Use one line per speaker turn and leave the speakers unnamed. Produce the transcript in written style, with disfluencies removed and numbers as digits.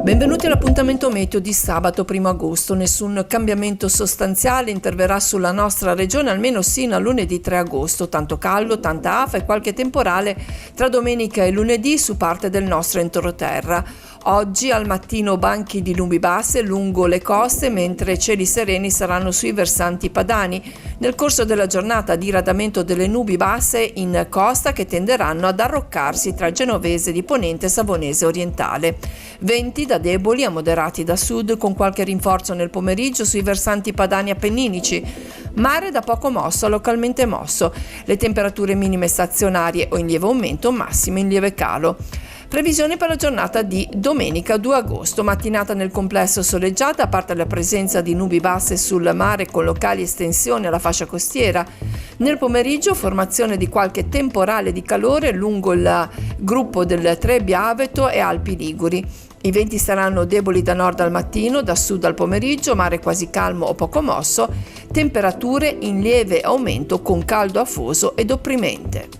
Benvenuti all'appuntamento meteo di sabato 1 agosto. Nessun cambiamento sostanziale interverrà sulla nostra regione almeno sino a lunedì 3 agosto. Tanto caldo, tanta afa e qualche temporale tra domenica e lunedì su parte del nostro entroterra. Oggi al mattino banchi di nubi basse lungo le coste, mentre cieli sereni saranno sui versanti padani. Nel corso della giornata diradamento delle nubi basse in costa che tenderanno ad arroccarsi tra Genovese di Ponente e Savonese orientale. Venti da deboli a moderati da sud con qualche rinforzo nel pomeriggio sui versanti padani appenninici. Mare da poco mosso a localmente mosso. Le temperature minime stazionarie o in lieve aumento, massime in lieve calo. Previsione per la giornata di domenica 2 agosto, mattinata nel complesso soleggiata a parte la presenza di nubi basse sul mare con locali estensioni alla fascia costiera. Nel pomeriggio formazione di qualche temporale di calore lungo il gruppo del Trebbia-Aveto e Alpi Liguri. I venti saranno deboli da nord al mattino, da sud al pomeriggio, mare quasi calmo o poco mosso, temperature in lieve aumento con caldo afoso ed opprimente.